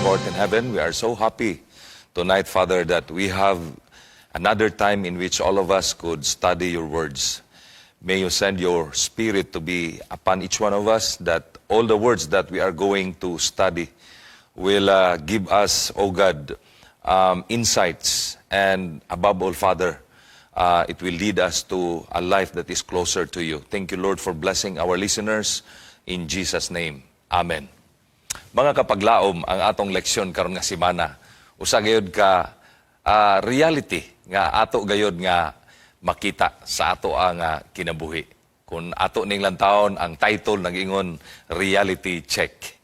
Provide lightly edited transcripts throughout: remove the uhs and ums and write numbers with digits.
court in heaven. We are so happy tonight, Father, that we have another time in which all of us could study your words. May you send your Spirit to be upon each one of us, that all the words that we are going to study will give us, O God, insights, and above all, Father, it will lead us to a life that is closer to you. Thank you, Lord, for blessing our listeners. In Jesus' name, Amen. Mga kapaglaom, ang atong leksyon karon nga semana, usa gayud ka reality nga ato gayud nga makita sa ato ang kinabuhi. Kung ato ning lantawon, ang title nag-ingon reality check.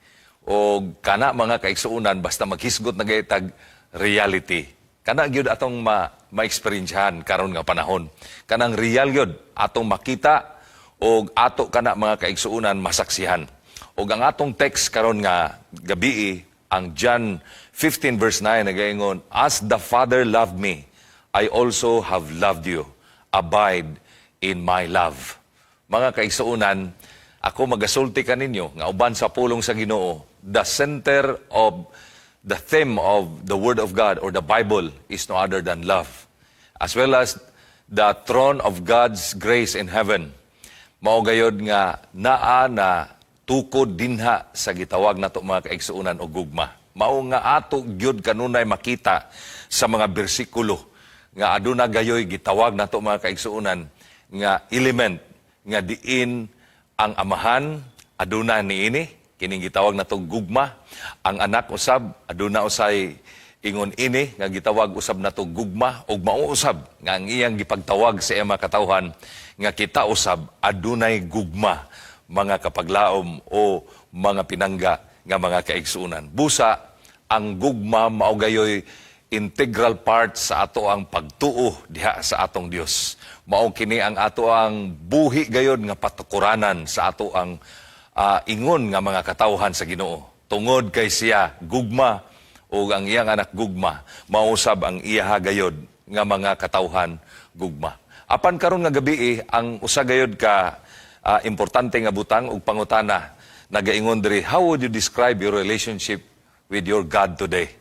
O kana mga kaigsuunan, basta maghisgot na gaytag reality. Kana gyud atong ma-experiencehan karon nga panahon. Kanang real gyud atong makita o ato kana mga kaigsuunan masaksihan. O ang atong text karon nga gabi ang John 15 verse 9 nagaingon, "As the Father loved me, I also have loved you. Abide in my love." Mga kaigsuunan, ako magasulti kaninyo nga uban sa pulong sa Ginoo, the center of the theme of the Word of God or the Bible is no other than love. As well as the throne of God's grace in heaven. Mao gayod nga naa na tukod dinha sa gitawag nato mga kaigsuunan o gugma. Mao nga ato gyud kanunay makita sa mga bersikulo nga aduna gayoy gitawag nato mga kaigsuunan nga element nga diin ang amahan aduna niini kining gitawag natong gugma, ang anak usab aduna usay ingon ini nga gitawag usab nato gugma ug mao usab nga ang iyang gipagtawag sa iyang katawhan nga kita usab adunay gugma, mga kapaglaom o mga pinangga nga mga kaigsuunan. Busa ang gugma mao gayoy integral part sa ato ang pagtuo diha sa atong Dios. Mao kini ang ato ang buhi gayod nga patukuranan sa ato ang ingon nga mga katawhan sa Ginoo. Tungod kay siya gugma o ang iyang anak gugma, mausab ang iya gayod nga mga katawhan gugma. Apan karon nga gabi ang usa gayod ka importante nga butang ug pangutana nagaingon diri, how would you describe your relationship with your God today?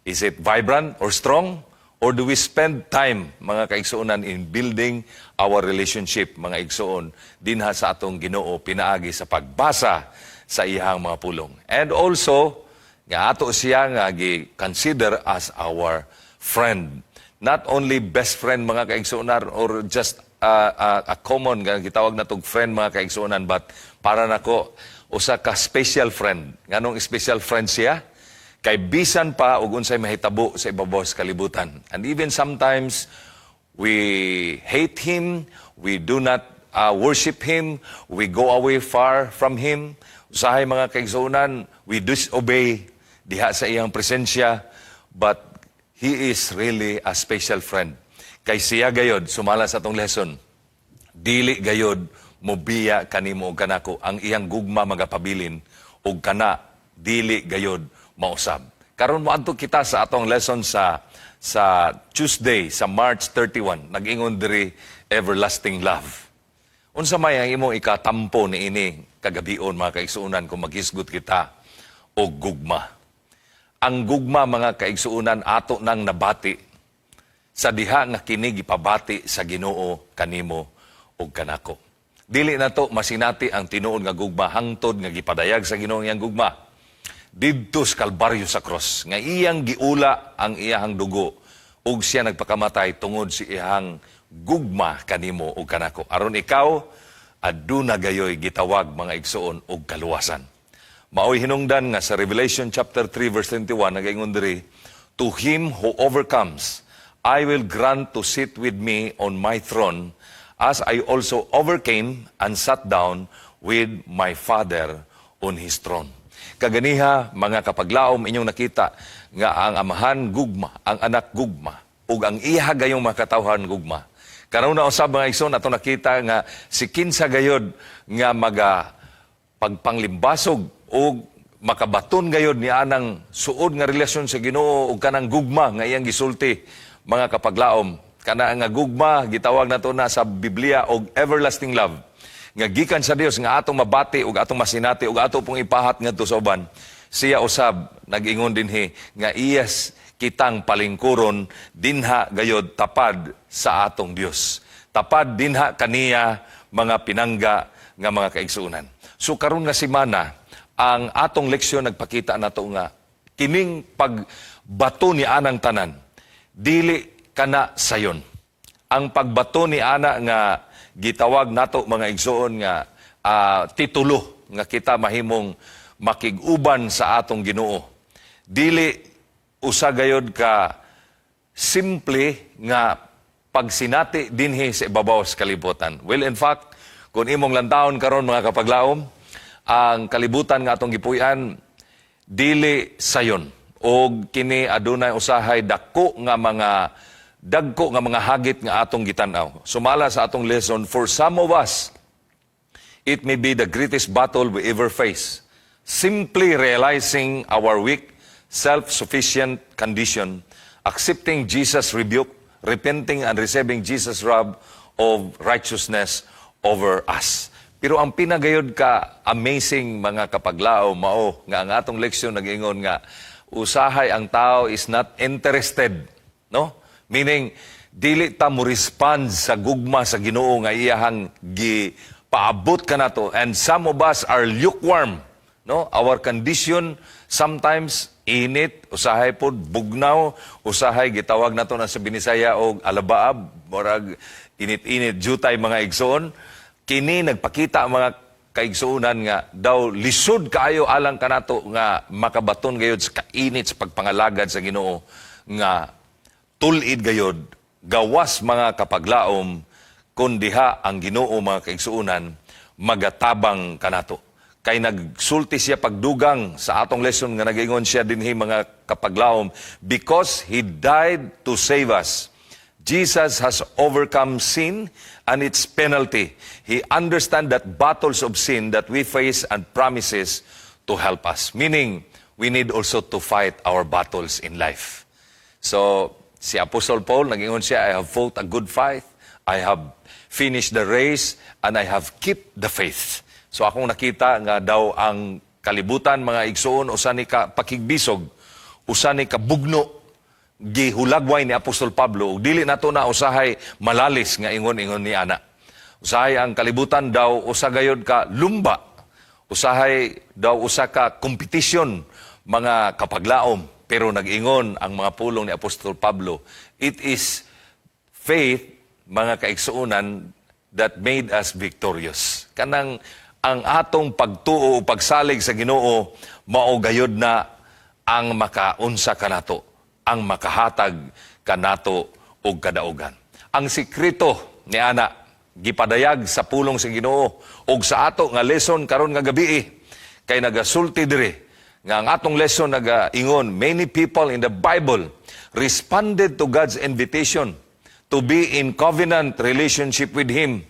Is it vibrant or strong? Or do we spend time, mga kaigsuonan, in building our relationship, mga igsuon, dinha sa atong Ginoo pinaagi sa pagbasa sa iyang mga pulong? And also, nga ato siya nga gi-consider as our friend. Not only best friend, mga kaigsuonan, or just a common, nga gitawag na tong friend, mga kaigsuonan, but para nako usa ka special friend. Nganong special friend siya? Kay bisan pa ug unsay mahitabo sa ibabaw sa kalibutan. And even sometimes we hate him, we do not worship him, we go away far from him. Usahay mga kaigsuonan, we disobey diha sa iyang presensya, but he is really a special friend. Kay siya gayod, sumala sa atong lesson, dili gayod mobiya kanimo ug kanako, ang iyang gugma magapabilin ug kana dili gayod mausab. Karon moadto kita sa atong lesson sa Tuesday, sa March 31. Nag-ingon diri everlasting love. Unsa may ang imong ikatampo ni ini kagabion, mga kaigsuunan, kung maghisgot kita og gugma. Ang gugma, mga kaigsuunan, ato nang nabati sa diha nga kini gipabati sa Ginoo kanimo ug kanako. Dili na to masinati ang tinuod nga gugma hangtod nga gipadayag sa Ginoo iyang gugma didto sa Kalbaryo sa cross, nga iyang giula ang iyang dugo ug siya nagpakamatay tungod si iyang gugma kanimo ug kanako. Aron ikaw aduna gayoy gitawag, mga igsuon, og kaluwasan. Maoy hinungdan nga sa Revelation chapter 3 verse 21 nagaingon diri, "To him who overcomes, I will grant to sit with me on my throne, as I also overcame and sat down with my Father on his throne." Kaganiha, mga kapaglaom, inyong nakita nga ang amahan gugma, ang anak gugma, ug ang iha gayong mga katawhan gugma. Karon na usab, mga igsoon, ato nakita nga si kinsa gayod nga pagpanglimbasog ug makabaton gayod ni anang suod nga relasyon sa Ginoo ug kanang gugma nga iyang gisulti, mga kapaglaom. Kana nga gugma gitawag nato na sa Biblia og everlasting love. Nga gikan sa Dios nga atong mabati ug atong masinati ug ato pong ipahat ngadto sa uban. siya usab nag-ingon dinhi nga iyas kitang palingkuron dinha gayod tapad sa atong Dios. Tapad dinha kaniya mga pinangga nga mga kaigsuonan. So karon nga semana ang atong leksyon nagpakita nato nga kining pagbato ni anang tanan dili kana sayon. Ang pagbato ni ana nga gitawag nato mga igsoon nga titulo nga kita mahimong makig-uban sa atong Ginoo. Dili usa gayod ka simple nga pagsinati dinhi sa ibabaw sa kalibutan. Well, in fact, kung imong lantawon karon mga kapaglaom, ang kalibutan nga atong gipuy-an dili sayon og kini adunay usahay dagko nga mga hagit nga atong gitan-aw. Sumala sa atong lesson, for some of us, it may be the greatest battle we ever face. Simply realizing our weak, self-sufficient condition, accepting Jesus' rebuke, repenting and receiving Jesus' wrath of righteousness over us. Pero ang pinagayod ka amazing mga kapaglao mao nga ang atong leksyon nag-ingon nga usahay ang tao is not interested, no? Meaning, dili ta mo respond sa gugma sa Ginoo nga iyahang gipaabot ka nato. And some of us are lukewarm. No? Our condition, sometimes init, usahay po, bugnaw, usahay, gitawag nato na sa Binisaya o alabaab, morag init-init, jutay mga igsoon. Kini nagpakita mga kaigsuunan nga daw lisod kaayo alang kanato nga makabaton gayod sa kainit sa pagpangalagad sa Ginoo nga tulid gayod, gawas mga kapaglaom, kundiha ang Ginoo mga kaigsuunan, magatabang kanato. Kay nagsulti siya pagdugang sa atong lesson nga nag-ingon siya dinhi mga kapaglaom, because He died to save us. Jesus has overcome sin and its penalty. He understands that battles of sin that we face and promises to help us. Meaning, we need also to fight our battles in life. So, si Apostle Paul, nag-ingon siya, I have fought a good fight, I have finished the race, and I have kept the faith. So akong nakita nga daw ang kalibutan, mga igsoon, usa ni ka pakigbisog, usa ni ka bugno, gihulagway ni Apostol Pablo, dili nato na usahay malalis nga ingon-ingon ni ana. Usahay ang kalibutan daw, usa gayod ka lumba, usahay daw usa ka competition, mga kapaglaom. Pero nag-ingon ang mga pulong ni Apostol Pablo, it is faith, mga kaigsuunan, that made us victorious. Kanang ang atong pagtuo o pagsalig sa Ginoo, maugayod na ang makaunsa kanato, ang makahatag kanato og kadaugan. Ang sikreto ni ana, gipadayag sa pulong sa Ginoo og sa ato nga lesson karon nga gabi, kay nagasulti diri nga ang atong lesson nag-ingon, many people in the Bible responded to God's invitation to be in covenant relationship with Him.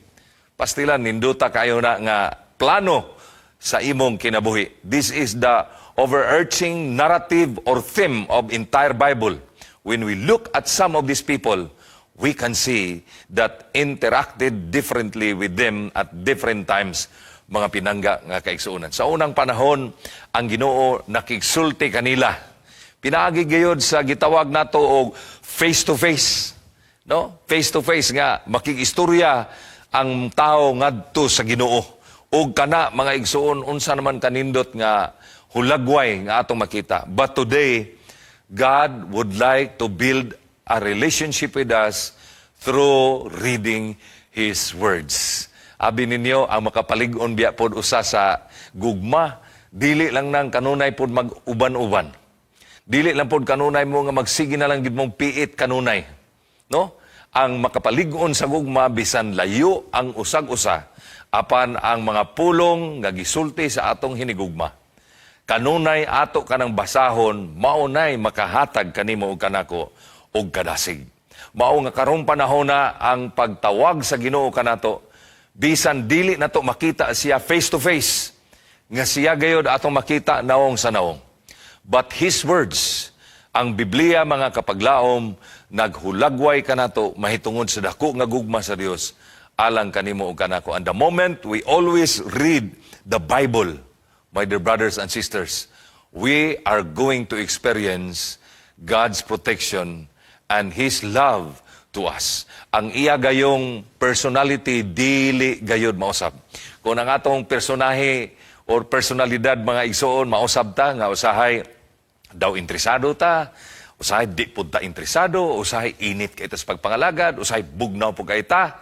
Pastilan, ninduta kayo na nga plano sa imong kinabuhi. This is the overarching narrative or theme of entire Bible. When we look at some of these people, we can see that interacted differently with them at different times, mga pinangga nga kaigsuunan. Sa unang panahon, ang Ginoo nakigsulti kanila. Pinaagi gayod sa gitawag nato og face to face. No? Face to face nga makigistorya ang tao ngadto sa Ginoo. Og kana mga igsuon unsa naman kanindot nga hulagway nga atong makita. But today, God would like to build a relationship with us through reading His words. Abi ninyo, ang makapalig-on biya pod usa sa gugma, dili lang nang kanunay pod mag-uban-uban. Dili lang pod kanunay mo nga magsige na lang gid mong piit kanunay. No? Ang makapalig-on sa gugma bisan layo ang usag-usa apan ang mga pulong nga gisulti sa atong hinigugma. Kanunay ato kanang basahon, maunay makahatag kanimo og kanako og kadasig. Mao nga karong panahon na ang pagtawag sa Ginoo kanato, bisan dili nato makita siya face to face, nga siya gayod atong makita naong sa naong. But His words, ang Biblia mga kapaglaom, naghulagway kanato mahitungod sa dako nga gugma sa Dios alang kanimo ug kanako. And the moment we always read the Bible, my dear brothers and sisters, we are going to experience God's protection and His love to us. Ang iya gayong personality, dili gayod mausab. Kung ang atong personahe or personalidad mga igsoon, mausab ta, nga usahay daw interesado ta, usahay di po ta interesado, usahay init kay ta sa pagpangalagad, usahay bugnaw po kay ta.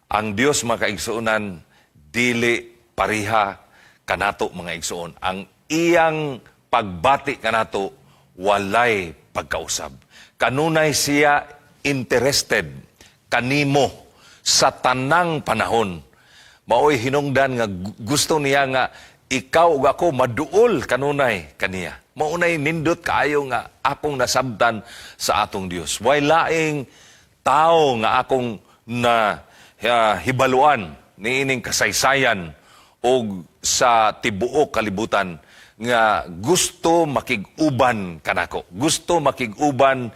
Ang Dios mga kaigsuonan, dili pariha kanato mga igsoon. Ang iyang pagbati kanato, walay pagkausab. Kanunay siya interested kanimo sa tanang panahon. Maoy hinungdan nga gusto niya nga ikaw ug ako maduol kanunay kaniya. Maunay nindot kaayo nga akong nasabtan sa atong Dios. Way laing tao nga akong na hibaluan niining kasaysayan o sa tibuok kalibutan nga gusto makig-uban kanako. Gusto makig-uban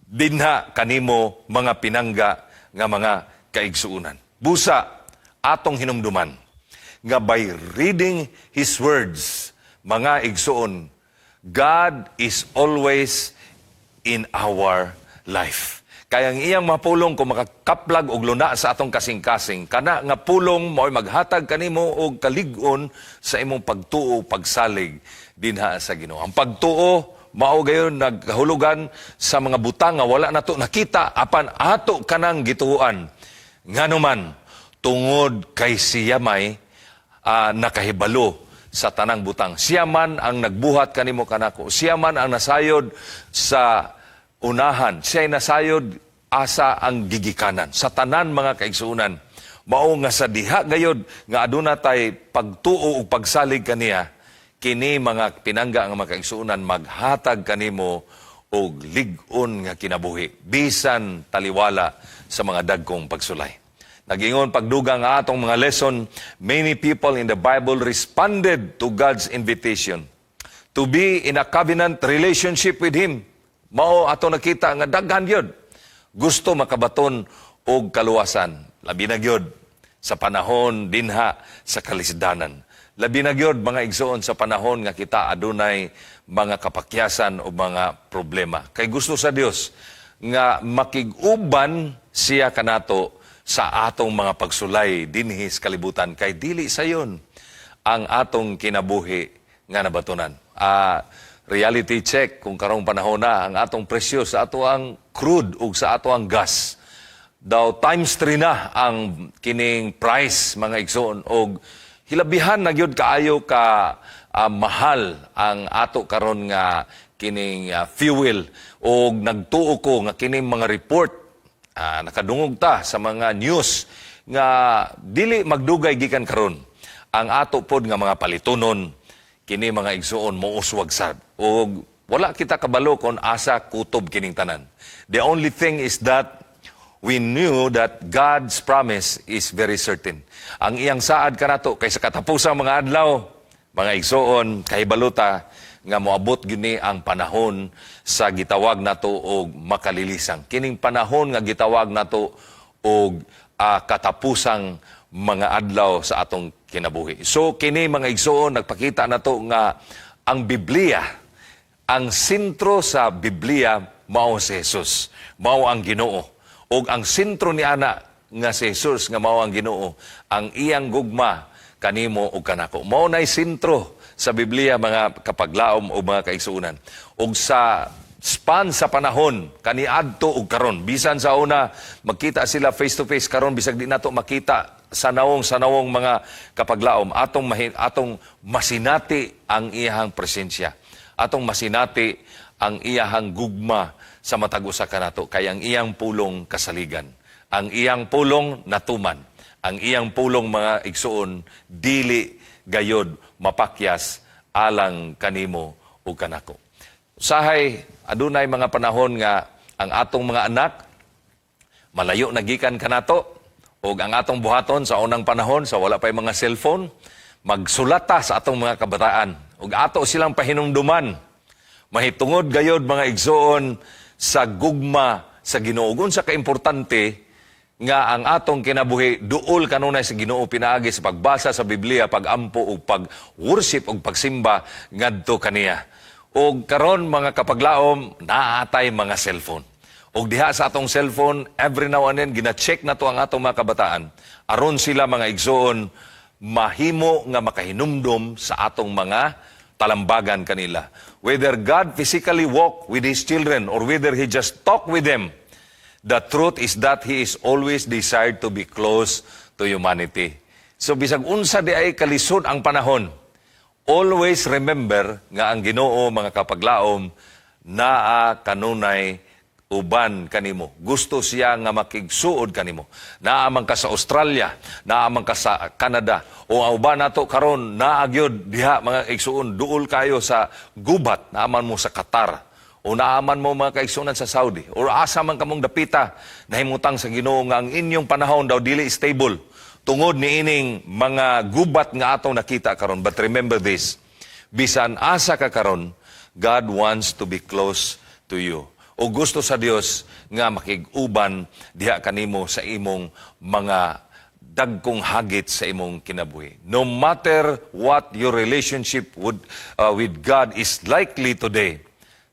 dinha kanimo mga pinangga nga mga kaigsuunan. Busa atong hinumduman nga by reading His words, mga igsuon, God is always in our life. Kaya ang iyang mapulong kung makakaplag og luna sa atong kasing-kasing, kana nga pulong mo'y maghatag kanimo og kalig-on sa imong pagtuo, pagsalig dinha sa Ginoo. Ang pagtuo mao gayon nagkahulugan sa mga butang nga wala nato nakita apan ato kanang gituuan. Nganuman tungod kay siya may nakahibalo sa tanang butang. Siya man ang nagbuhat kanimo kanako. Siya man ang nasayod sa unahan. Siya ay nasayod asa ang gigikanan. Sa tanan mga kaigsuunan, mao nga sa diha gayod nga aduna tay pagtuo ug pagsalig kaniya, kini mga pinangga ang mga kaigsuunan maghatag kanimo og lig-on nga kinabuhi bisan taliwala sa mga dagkong pagsulay. Nagingon pagdugang nga atong mga lesson, many people in the Bible responded to God's invitation to be in a covenant relationship with Him. Mao ato nakita nga daghan yun. Gusto makabaton og kaluwasan. Labi na gyud sa panahon dinha sa kalisdanan. Labi na gyud mga igsoon sa panahon nga kita adunay mga kapakyasan o mga problema. Kay gusto sa Dios nga makig-uban siya kanato sa atong mga pagsulay dinhi sa kalibutan kay dili sayon ang atong kinabuhi nga nabatunan. Reality check kung karong panahon na ang atong presyo sa ato ang crude ug sa ato ang gas. Daw times 3 na ang kining price mga igsoon og hilabihan na gyud kaayo ka mahal ang ato karon nga kining fuel og nagtuo ko nga kining mga report nakadungog ta sa mga news nga dili magdugay gikan karon ang ato pod nga mga palitonon kini mga igsuon mouswag sad o wala kita kabalo kon asa kutob kining tanan. The only thing is that we knew that God's promise is very certain. Ang iyang saad kanato kay sa katapusang mga adlaw, mga igsuon kahibaluta nga moabot gini ang panahon sa gitawag nato og makalilisang. Kining panahon nga gitawag nato og katapusang mga adlaw sa atong kinabuhi. So kini mga igsoon nagpakita nato nga ang Biblia, ang sentro sa Biblia mao si Jesus, mao ang Ginoo. Og ang sentro ni ana nga si Jesus nga mao ang Ginoo, ang iyang gugma kanimo ug kanako. Mao nay sentro sa Biblia mga kapaglaom o mga kaigsuunan. Og sa span sa panahon kaniadto ug karon bisan sa una magkita sila face to face karon bisag di nato makita sa nawong mga kapaglaom atong masinati ang iyahang presensya, atong masinati ang iyahang gugma sa matag usa kanato kay ang iyang pulong kasaligan, ang iyang pulong natuman, ang iyang pulong mga igsuon dili gayod mapakyas alang kanimo ug kanako. Usahay adunay mga panahon nga ang atong mga anak malayo nagikan kanato ug ang atong buhaton sa unang panahon sa wala pay mga cellphone magsulata sa atong mga kabataan ug ato silang pahinumduman mahitungod gayod mga igsoon sa gugma sa Ginoo. Unsa ka importante nga ang atong kinabuhi duol kanunay sa Ginoo pinaagi sa pagbasa sa Biblia, pagampo ug pag-worship ug pagsimba ngadto kaniya. Ug karon mga kapaglaom, naatay mga cellphone. Ug diha sa atong cellphone, every now and then gina-check na to ang atong mga kabataan aron sila mga igsoon mahimo nga makahinumdom sa atong mga talambagan kanila. Whether God physically walk with His children or whether He just talk with them, the truth is that He is always desired to be close to humanity. So bisag unsa di ay kalisod ang panahon, always remember nga ang Ginoo mga kapaglaom naa kanunay uban kanimo. Gusto siya nga makigsuod kanimo. Naaman ka sa Australia, naaman ka sa Canada, o uban nato karon naagyod diha mga igsuon duol kayo sa gubat, naaman mo sa Qatar, o naaman mo mga kaigsunan sa Saudi, o asa man kamong dapita, nahimutang sa Ginoo nga ang inyong panahon daw dili stable tungod ni ining mga gubat nga atong nakita karon. But remember this, bisan asa ka karon, God wants to be close to you. O gusto sa Dios nga makig-uban diha kanimo sa imong mga dagkong hagit sa imong kinabuhi. No matter what your relationship with God is likely today,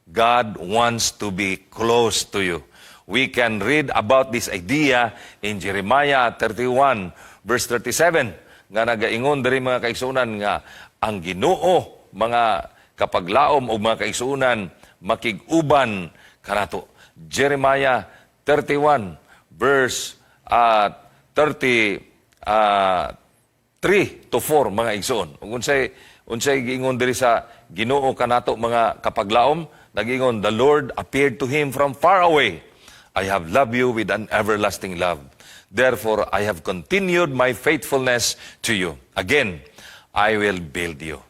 God wants to be close to you. We can read about this idea in Jeremiah 31 verse 37 nga nagaingon diri mga kaigsunan nga ang Ginoo mga kapaglaom o mga kaigsunan makig-uban kanato. Jeremiah 31 verse 33 to 4 mga igsoon. Ug unsay giingon diri sa Ginoo kanato mga kapaglaom, nagingon, the Lord appeared to him from far away. I have loved you with an everlasting love. Therefore I have continued my faithfulness to you. Again, I will build you.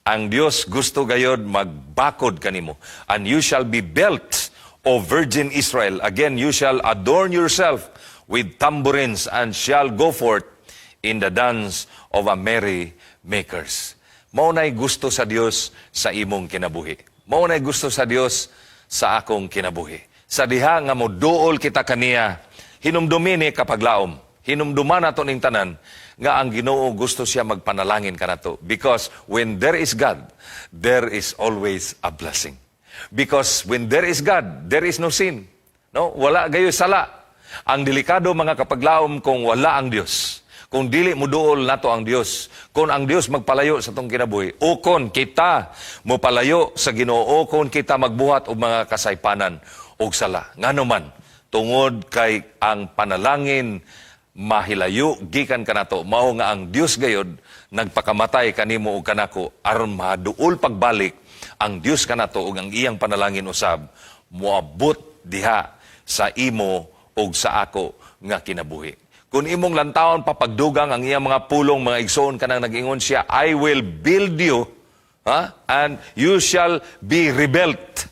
Ang Dios gusto gayod magbakod kanimo. And you shall be built, O Virgin Israel. Again, you shall adorn yourself with tambourines and shall go forth in the dance of a merry makers. Maunay gusto sa Dios sa imong kinabuhi. Maunay gusto sa Dios sa akong kinabuhi. Sa diha nga moduol kita kaniya, hinumdumi ni kapaglaom. Hinumduman nato ning tanan nga ang Ginoo gusto siya magpanalangin kanato, because when there is God, there is always a blessing. Because when there is God, there is no sin. No, wala gayo sala. Ang delikado mga kapaglaom kung wala ang Dios. Kung dili mo duol nato ang Dios, kung ang Dios magpalayo sa tong kinabuhi, o kung kita mo palayo sa Ginoo, o kung kita magbuhat og mga kasaypanan og sala. Ngano man, tungod kay ang panalangin mahilayo gikan kanato, mao nga ang Dios gayod nagpakamatay kanimo ug kanako aron maduol pagbalik ang Dios kanato ug ang iyang panalangin usab moabot diha sa imo ug sa ako nga kinabuhi. Kung imong lantawon papagdugang ang iyang mga pulong mga igsoon kanang nag-ingon siya, I will build you, and you shall be rebuilt.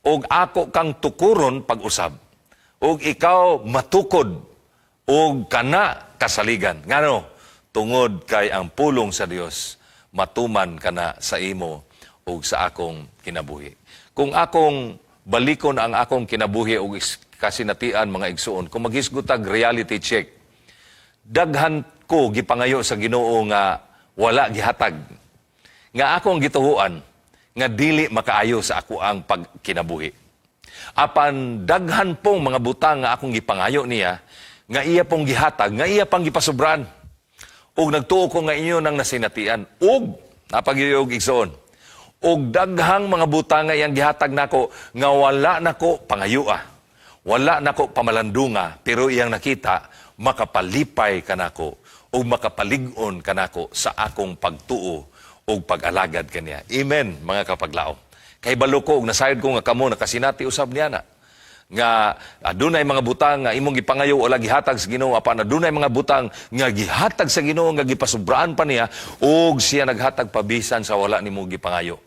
Ug ako kang tukuron pag-usab. Ug ikaw matukod ug kana kasaligan. Ngano? Tungod kay ang pulong sa Dios matuman kana sa imo ug sa akong kinabuhi. Kung akong balikon ang akong kinabuhi ug kasinatian mga igsuon, kung maghisgutag reality check, daghan ko gipangayo sa Ginoo nga wala gihatag. Nga akong gituhuan nga dili makaayo sa ako ang pagkinabuhi. Apan daghan pong mga butang nga akong gipangayo niya, nga iya pong gihatag, nga iya pang gipasobran. Og nagtuo ko nga inyo nang nasinatian. Og, napagiyog igsoon. Og daghang mga butang nga iyang gihatag nako, nga wala nako pangayua. Wala nako pamalandunga, pero iyang nakita, makapalipay kanako, o makapalig-on kanako sa akong pagtuo o pag-alagad kaniya. Amen, mga kapaglaom. Kay balo ko, og nasayod ko nga kamo, nakasinati usab niya na. Nga adunay mga butang nga imong gipangayo wala gihatag sa Ginoo, apan adunay mga butang nga gihatag sa Ginoo nga gipasubraan pa niya ug siya naghatag pabisan sa wala nimo gipangayo.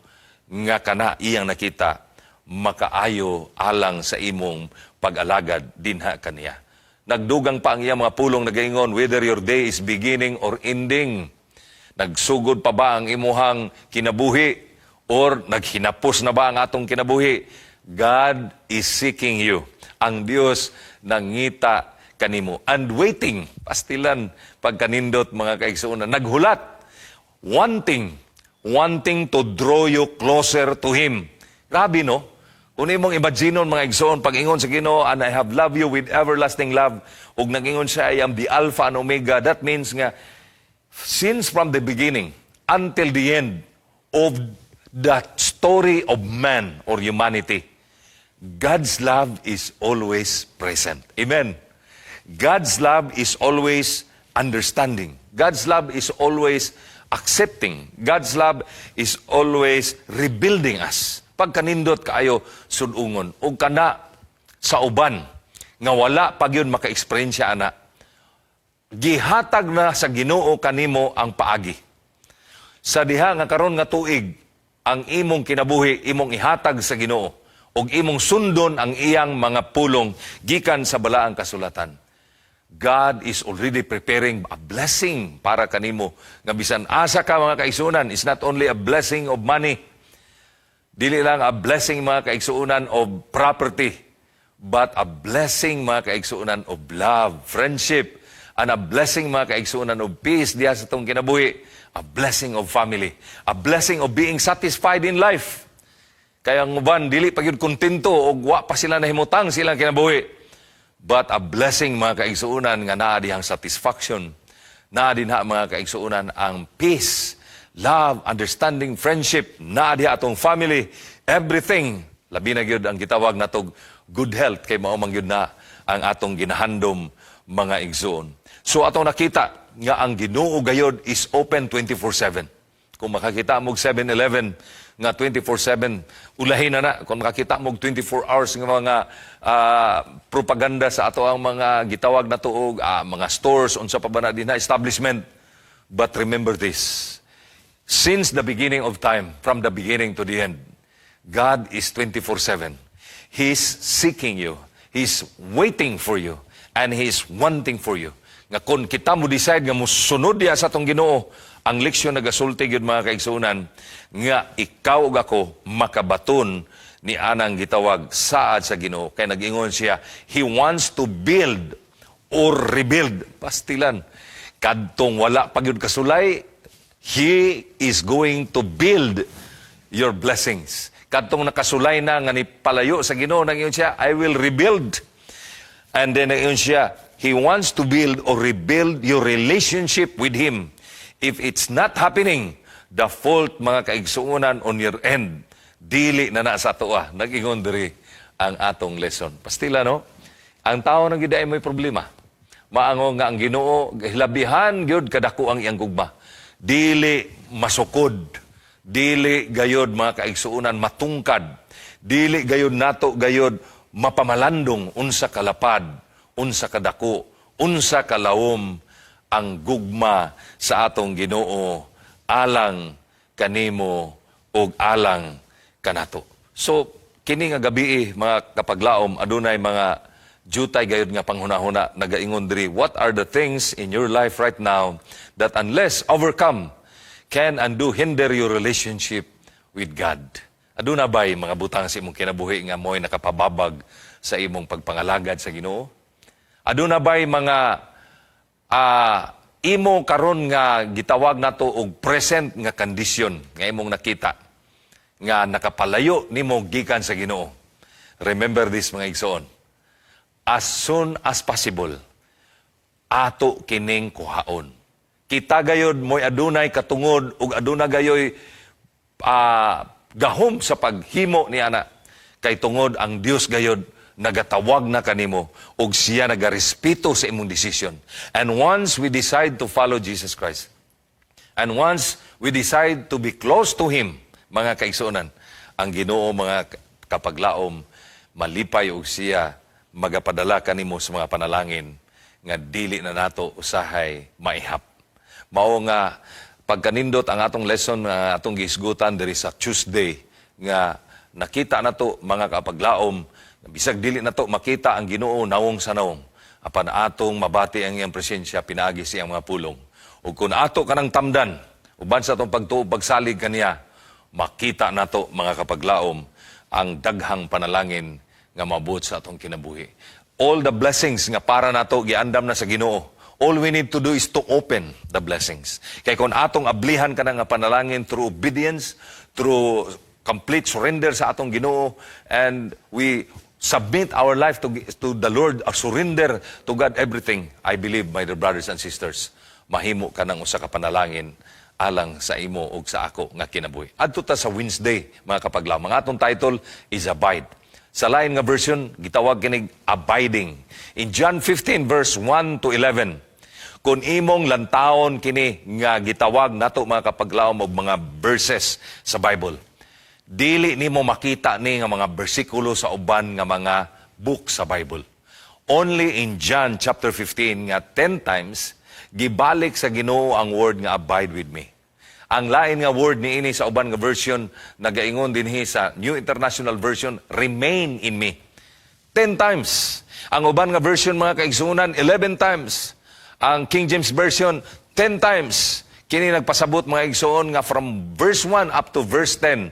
Nga kana iyang nakita makaayo alang sa imong pag-alagad dinha kaniya. Nagdugang pa ang iyang mga pulong nagaingon, whether your day is beginning or ending. Nagsugod pa ba ang imuhang kinabuhi or naghinapos na ba ang atong kinabuhi? God is seeking you. Ang Dios nangita kanimo. And waiting, pastilan, pagkanindot mga kaigsuonan, naghulat, wanting to draw you closer to Him. Grabe, no? Kung imong imaginon mga igsoon, pag-ingon sa Ginoo, and I have loved you with everlasting love, ug nag-ingon siya, I am the Alpha and Omega, that means nga, since from the beginning until the end of the story of man or humanity, God's love is always present. Amen. God's love is always understanding. God's love is always accepting. God's love is always rebuilding us. Pagkanindot kaayo sudungon ug kana sa uban nga wala pag yun maka-eksperyensya ana, gihatag na sa Ginoo kanimo ang paagi. Sa diha nga karon nga tuig, ang imong kinabuhi imong ihatag sa Ginoo ug imong sundon ang iyang mga pulong gikan sa balaang kasulatan. God is already preparing a blessing para kanimo nga bisan asa ka mga kaigsuonan, is not only a blessing of money, dili lang a blessing mga kaigsuonan of property, but a blessing mga kaigsuonan of love, friendship, and a blessing mga kaigsuonan of peace diha sa tong kinabuhi, a blessing of family, a blessing of being satisfied in life. Kaya ang uban, dili pa yun kontento o wa pa sila nahimutang silang kinabuhi. But a blessing mga kaigsuunan nga naa dihang satisfaction, naa din ha mga kaigsuunan ang peace, love, understanding, friendship, naa diha atong family, everything. Labi na gyud ang gitawag natog good health, kay mao man gyud na ang atong ginahandom mga igsoon. So atong nakita nga ang Ginoo gayod is open 24/7. Kung makakita mo 7-Eleven nga 24/7, ulahin na kung makakita mo 24 hours ng mga propaganda sa ato ang mga gitawag na tuog, mga stores, unsa pa ba na din na establishment. But remember this, since the beginning of time, from the beginning to the end, God is 24/7. He's seeking you. He's waiting for you. And He's wanting for you. Nga kung kita mo decide nga musunod diya sa atong Ginoo, ang leksyon nagasulti gyud mga kaigsuonan nga ikaw ug ako makabaton ni anang gitawag saad sa Ginoo. Kay nag-ingon siya, He wants to build or rebuild. Pastilan, kadtong wala pa gyud kasulay, He is going to build your blessings. Kadtong nakasulay na nga ni palayo sa Ginoo, nag-ingon siya, I will rebuild. And then nag-ingon siya, He wants to build or rebuild your relationship with Him. If it's not happening, the fault mga kaigsuunan on your end, dili na sa ato nag-ingon diri ang atong lesson. Pastila, no? Ang tao nang giday may problema. Maango nga ang Ginoo, hilabihan gyud kadako ang iyang gugma. Dili masukod, dili gayod mga kaigsuunan matungkad, dili gayod nato gayod mapamalandong unsa kalapad, unsa kadako, unsa kalawom ang gugma sa atong Ginoo alang kanimo ug alang kanato. So kini nga gabi mga kapaglaom, adunay mga jutay gayud nga panghunahuna nagaingon diri, what are the things in your life right now that unless overcome can and do hinder your relationship with God? Aduna bay mga butang sa imong kinabuhi nga mo'y nakapababag sa imong pagpangalagad sa Ginoo? Aduna bay mga imo karon nga gitawag nato og present nga condition nga imong nakita nga nakapalayo nimo gikan sa Ginoo? Remember this mga igsoon. As soon as possible, ato kining kuhaon. Kita gayod mo'y adunay katungod ug aduna gayoy gahom sa paghimo ni ana. Kay tungod ang Dios gayod nagatawag na kanimo ug siya nagarespeto sa imong decision. And once we decide to follow Jesus Christ, and once we decide to be close to Him, mga kaigsuonan, ang Ginoo mga kapaglaom, malipay og siya magapadala kanimo sa mga panalangin nga dili na nato usahay maihap. Mao nga pagkanindot ang atong lesson nga atong giisgutan diri sa Tuesday nga nakita nato mga kapaglaom, bisag dili nato makita ang Ginoo nawong sa nawong, apan atong mabati ang iyang presensya pinaagi sa iyang mga pulong. Ug kun ato kanang tamdan uban sa atong pagtuo pagsalig kaniya, makita nato mga kapaglaom ang daghang panalangin nga mabuot sa atong kinabuhi. all the blessings nga para nato giandam na sa Ginoo. All we need to do is to open the blessings. Kay kung atong ablihan ka na nga panalangin through obedience, through complete surrender sa atong Ginoo, and we submit our life to the Lord, or surrender to God everything, I believe, my dear brothers and sisters, mahimo ka ng usa ka panalangin alang sa imo ug sa ako nga kinabuhi. Adto ta sa Wednesday, mga kapaglaw. Mga atong title is Abide. Sa lain nga version, gitawag kinig abiding. In John 15 verse 1 to 11, kung imong lantawon kini nga gitawag nato mga kapaglaw og mga verses sa Bible, dili nimo makita ni nga mga bersikulo sa uban nga mga book sa Bible. Only in John chapter 15 nga 10 times gibalik sa Ginoo ang word nga abide with me. Ang lain nga word ni ini sa uban nga version nagaingon dinhi sa New International Version, remain in me. 10 times. Ang uban nga version mga kaigsunan 11 times. Ang King James Version 10 times. Kini nagpasabot mga igsoon nga from verse 1 up to verse 10.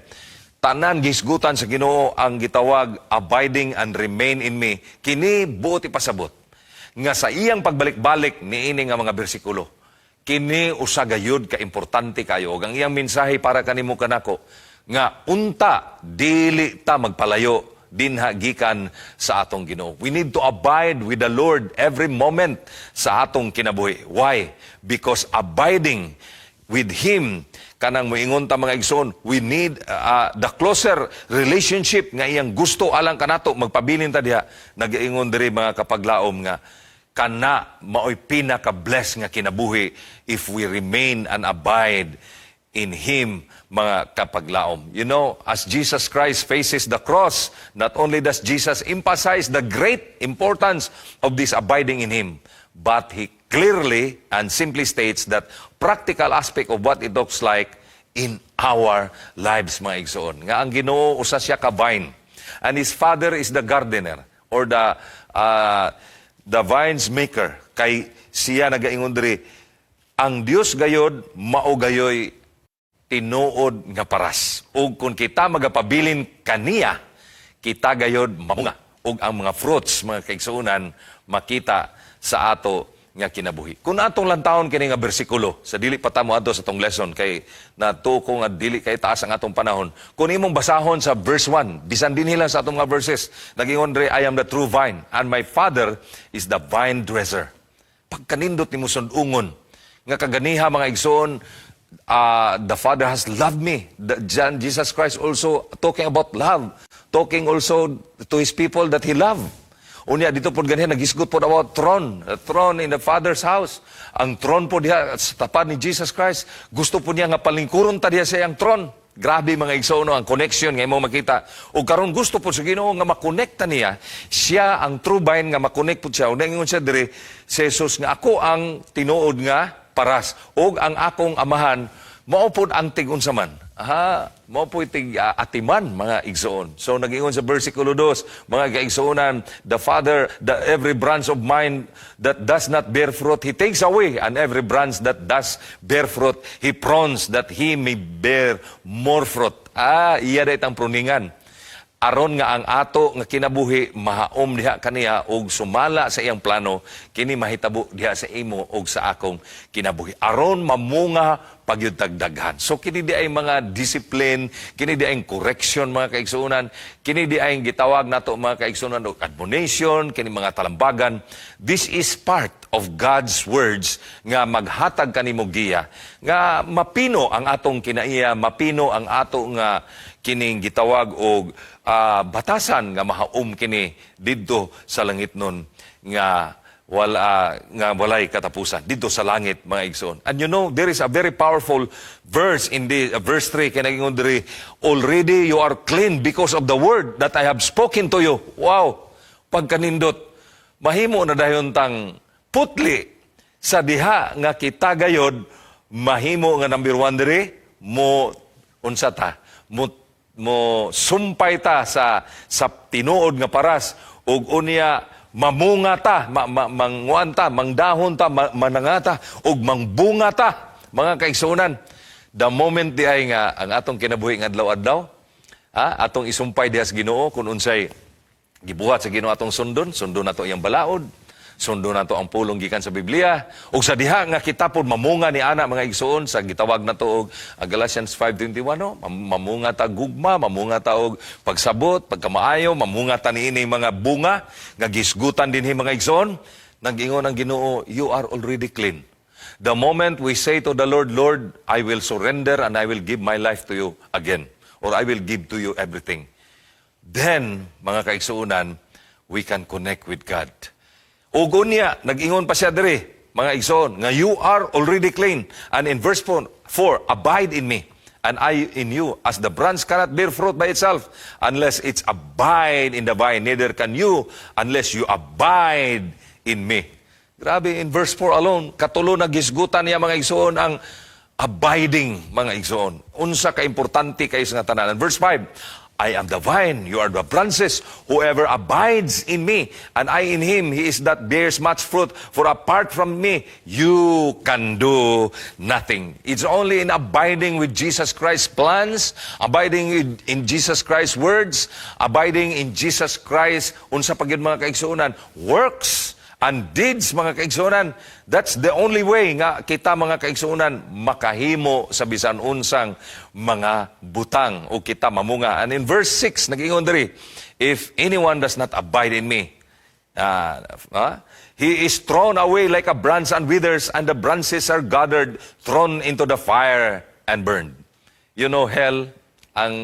Tanan gisgutan sa Ginoo ang gitawag abiding and remain in me. Kini buot ipasabot nga sa iyang pagbalik-balik niini nga mga bersikulo. Kini usa gayud ka importante kayo. Ang iyang mensahe para kanimo kanako nga unta dili ta magpalayo dinha gikan sa atong Ginoo. We need to abide with the Lord every moment sa atong kinabuhi. Why? Because abiding with Him, kanang moingon ta mga igsoon, we need the closer relationship nga iyang gusto alang kanato magpabilin ta diha. Nagaingon diri mga kapaglaom nga kana maoy pinaka-bless nga kinabuhi if we remain and abide in Him, mga kapaglaom. You know, as Jesus Christ faces the cross, not only does Jesus emphasize the great importance of this abiding in Him, but He clearly and simply states that practical aspect of what it looks like in our lives, mga igsoon. Nga ang Ginoo usa siya ka vine, and His Father is the gardener, or the vine's maker. Kay siya nagaingon diri, ang Dios gayod mao gayoy tinuod nga paras. Ug kung kita magapabilin kaniya, kita gayod mamunga. Ug ang mga fruits, mga kaigsuonan, makita sa ato nga kinabuhi. Kung atong lantawon kini nga bersikulo, sa dili pa ta mo adto sa tong lesson, kay natuko nga dili kay taas ang atong panahon. Kung imong basahon sa verse 1, bisan din nila sa atong mga verses, nagingon diri, I am the true vine, and my Father is the vine dresser. Pagkanindot nimo sundungon, nga kaganiha mga igsoon, the Father has loved me. Jesus Christ also talking about love, talking also to His people that He loved. Unya, dito po ganyan, nagisgot po about throne. A throne in the Father's house. Ang throne po diha sa tapat ni Jesus Christ. Gusto po niya nga palingkuron ta diha sa iyang throne. Grabe mga igsoon, ang connection nga mo makita. O karon gusto po sa Ginoo nga makonekta niya. Siya ang true vine nga makonect po siya. Una ingon siya diri, si Jesus nga ako ang tinuod nga paras. O ang akong amahan, maupod ang tigunsa man. Mao po itig atiman mga igsoon. So nag-ingon sa versikulo 2, mga kaigsoonan, the Father, every branch of mine that does not bear fruit, He takes away, and every branch that does bear fruit, He prunes that He may bear more fruit. Iya dayt ang pruningan. Aron nga ang ato nga kinabuhi mahaom diha kaniya og sumala sa iyang plano, kini mahitabo diha sa imo og sa akong kinabuhi. Aron mamunga pagyud tagdaghan. So kini di ay mga discipline, kini di ay correction mga kaigsuonan, kini di ay gitawag nato mga kaigsuonan og admonition, kini mga talambagan. This is part of God's words nga maghatag kanimo giya, nga mapino ang atong kinaiya, mapino ang ato nga kining gitawag og batasan nga mahaom kini didto sa langit nun nga walay katapusan dito sa langit mga igsoon. And you know, there is a very powerful verse in the verse 3 kay nagingon diri, already you are clean because of the word that I have spoken to you. Wow, pagkanindot, mahimo na dayon tang putli sa diha nga kita gayod, mahimo nga number 1 diri mo unsa ta mo sumpay ta sa tinuod nga paras, ug unya mamunga ta, manguan ta, mangdahon ta, manangata, ug mangbunga ta, mga kaigsuonan. The moment di ay nga ang atong kinabuhi nga adlaw-adlaw, atong isumpay diha sa Ginoo kung unsay Gibuhat sa Ginoo atong sundon nato iyang balaod, sundo nato ang pulong gikan sa Biblia, ug sa diha nga kita pod mamunga ni ana mga igsoon sa gitawag nato og Galatians 5:21 no, mamunga ta gugma, mamunga ta og pagsabot, pagkamaayo, mamunga ta niini mga bunga nga gisgutan dinhi mga igsoon. Nag-ingon ang Ginoo, you are already clean. The moment we say to the Lord, Lord, I will surrender and I will give my life to you again, or I will give to you everything. Then, mga kaigsuunan, we can connect with God. Ugon niya, nag-ingon pa siya diri, mga igsoon, nga you are already clean. And in verse 4, abide in me, and I in you, as the branch cannot bear fruit by itself, unless it's abide in the vine, neither can you, unless you abide in me. Grabe, in verse 4 alone, katulo na gisgutan niya mga igsoon ang abiding, mga igsoon. Unsa ka-importante kayo sa tanan. Verse 5, I am the vine, you are the branches. Whoever abides in me, and I in him, he is that bears much fruit. For apart from me, you can do nothing. It's only in abiding with Jesus Christ's plans, abiding in Jesus Christ's words, abiding in Jesus Christ, unsa pagid mga kaigsuonan, works and deeds, mga kaigsuonan. That's the only way nga kita mga kaigsuonan makahimo sa bisan unsang mga butang o kita mamunga. And in verse 6, nag-ingon diri, if anyone does not abide in me, he is thrown away like a branch and withers, and the branches are gathered, thrown into the fire and burned. You know, hell, ang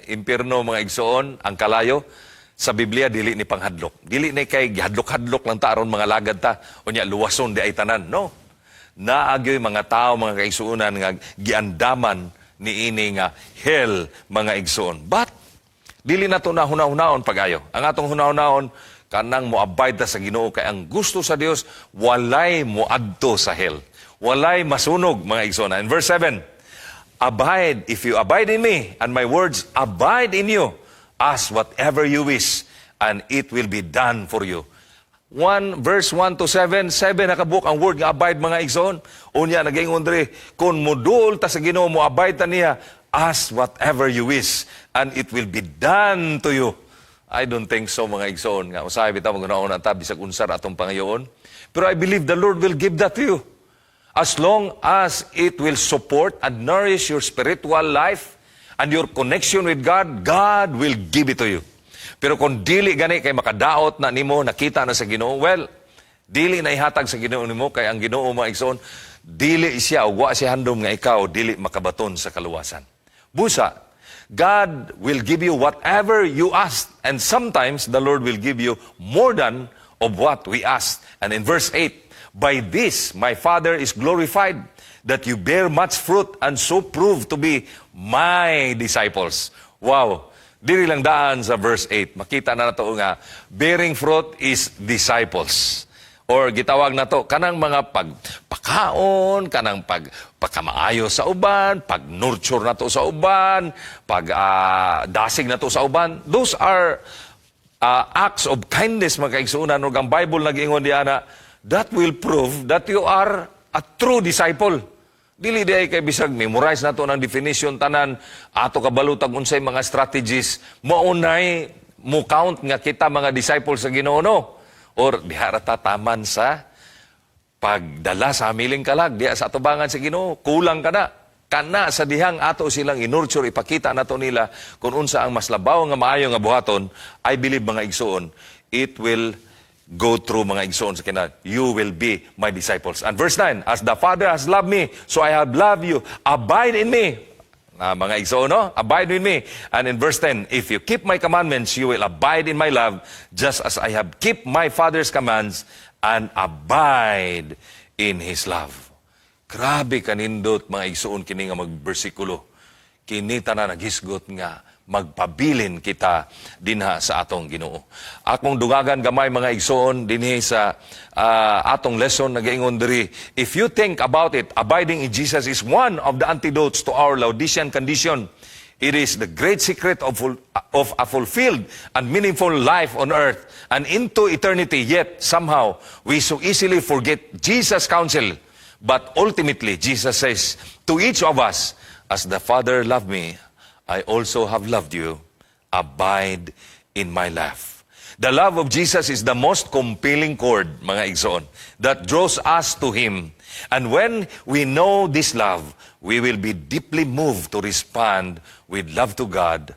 impierno mga igsoon, ang kalayo, sa Biblia, dili ni panghadlok. Dili ni kay gihadlok-hadlok lang ta aron mga lagad ta. Unya, luwason di ay tanan. No. Naagyoy mga tao, mga kaigsuonan, nga giandaman ni ini nga hell, mga igsoon. But, dili na to na hunahunahon pag-ayo. Ang atong hunahunahon, kanang moabide ta sa Ginoo, kay ang gusto sa Dios walay moadto sa hell. Walay masunog, mga igsoon. In verse 7, abide, if you abide in me, and my words abide in you, ask whatever you wish, and it will be done for you. Verse 1 to 7, 7 nakabuk ang word nga abide, mga igsoon. Unya, nag-ingon diri, kung modul ta sa Ginoo, mo abide ta niya, ask whatever you wish, and it will be done to you. I don't think so, mga igsoon. Nga, usahay bitaw, mag-unaon ta, bisag unsar atong pangayoon. Pero I believe the Lord will give that to you. As long as it will support and nourish your spiritual life, and your connection with God, God will give it to you. Pero kung dili gani kay makadaot na nimo, nakita na sa Ginoo, well, dili na ihatag sa Ginoo nimo, kay ang Ginoo, mga igsoon, dili siya, wa siya handom nga ikaw, dili makabaton sa kaluwasan. Busa, God will give you whatever you ask, and sometimes the Lord will give you more than of what we ask. And in verse 8, by this my Father is glorified, that you bear much fruit and so prove to be my disciples. Wow! Diri lang daan sa verse 8. Makita na nato nga, bearing fruit is disciples. Or gitawag na to, kanang mga pagpakaon, kanang pagkamaayo sa uban, pag-nurture na to sa uban, pag-dasig na to sa uban. Those are acts of kindness, mga kaigsuunan. Ang Bible nag-ingon diana, that will prove that you are a true disciple. Dili di ay kay bisag memorize nato ng definition tanan, ato kabalutag unsay mga strategies, maunay mo count nga kita mga disciples sa Ginoo, no? Or diha ta taman sa pagdala sa hamiling kalag, diha sa atubangan sa Ginoo, kulang kana sa dihang ato silang inurture, ipakita nato nila kung unsa ang mas labaw nga maayo nga buhaton. I believe, mga igsoon, it will go through, mga igsoon, sa kina, you will be my disciples. And verse 9, as the Father has loved me, so I have loved you. Abide in me. Mga igsoon, no? Abide in me. And in verse 10, if you keep my commandments, you will abide in my love, just as I have kept my Father's commands and abide in His love. Grabe kanindot, mga igsoon, kini nga magbersikulo. Kinita na naghisgot nga magpabilin kita dinha sa atong Ginoo. Akong dungagan gamay, mga igsoon, dinhi sa atong lesson, nagaingon diri, if you think about it, abiding in Jesus is one of the antidotes to our Laodicean condition. It is the great secret of a fulfilled and meaningful life on earth and into eternity. Yet somehow we so easily forget Jesus' counsel. But ultimately, Jesus says to each of us, as the Father loved me, I also have loved you. Abide in my love. The love of Jesus is the most compelling cord, mga igsoon, that draws us to Him. And when we know this love, we will be deeply moved to respond with love to God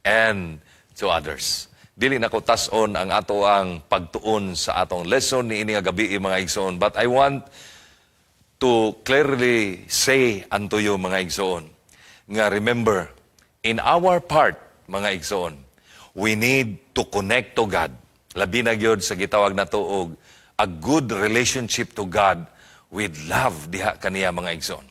and to others. Dili na ko tason ang ato ang pagtuon sa atong lesson ni ini nga gabi, mga igsoon. But I want to clearly say unto you, mga igsoon, nga remember, in our part, mga igsoon, we need to connect to God. Labi na gyud sa gitawag na tuog, a good relationship to God with love diha kaniya, mga igsoon.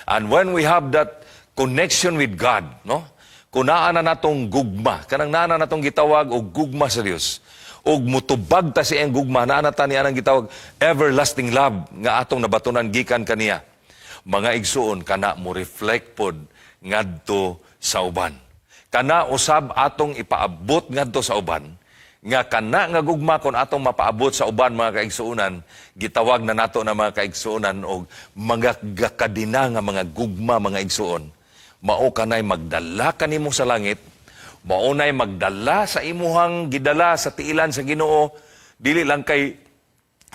And when we have that connection with God, no? Kunaan na natong gugma, kanang nana natong gitawag og gugma sa Dios. Og mutubag ta siyang gugma, naa na ta niya nang gitawag everlasting love nga atong nabatunan gikan kaniya. Mga igsuon, kana mo reflect pod ngadto sa uban. Kana usab atong ipaabot ngadto sa uban, nga kana nga gugma kon atong mapaabot sa uban, mga kaigsuonan, gitawag na nato na mga kaigsuonan og mga gakadina nga mga gugma, mga igsuon. Mao kanay magdala kanimo sa langit, mao nay magdala sa imuhang gidala sa tiilan sa Ginoo, dili lang kay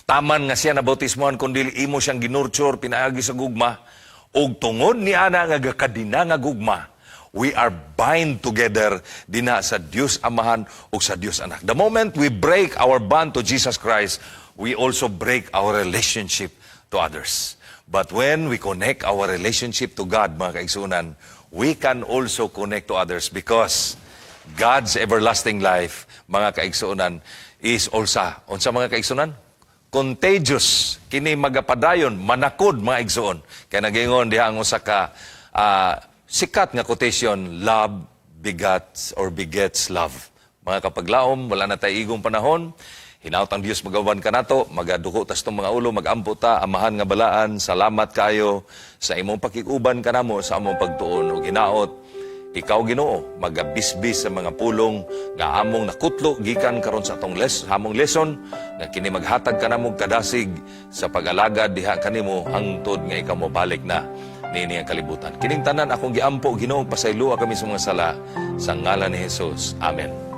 taman nga siya na bautismohan, kundi imo siyang ginurture pinaagi sa gugma, og tungod ni ana nga gakadina nga gugma, we are bind together dina sa Dios Amahan ug sa Dios Anak. The moment we break our bond to Jesus Christ, we also break our relationship to others. But when we connect our relationship to God, mga kaigsunan, we can also connect to others because God's everlasting life, mga kaigsunan, is also, unsa mga kaigsunan? Contagious. Kini magapadayon, manakod, mga igsuon. Kaya nagingon diha ang usa ka sikat nga quotation, love begets or begets love. Mga kapaglaom, wala na tayo igong panahon, hinaut ang Diyos magawan ka nato, magaduko tas tong mga ulo, magampo ta, amahan nga balaan, salamat kayo sa imong pakikuban kanamo sa among pagtuon. Ug hinaot, ikaw Ginoo, magabisbis sa mga pulong nga among nakutlo gikan karon sa atong among lesson, nga kini maghatag kanamo kadasig sa pag-alagad diha kanimo hangtod nga ikaw mobalik na niini ang kalibutan. Kining tanan akong giampo, Ginoo, pasayloa kami sa mga sala sa ngalan ni Jesus. Amen.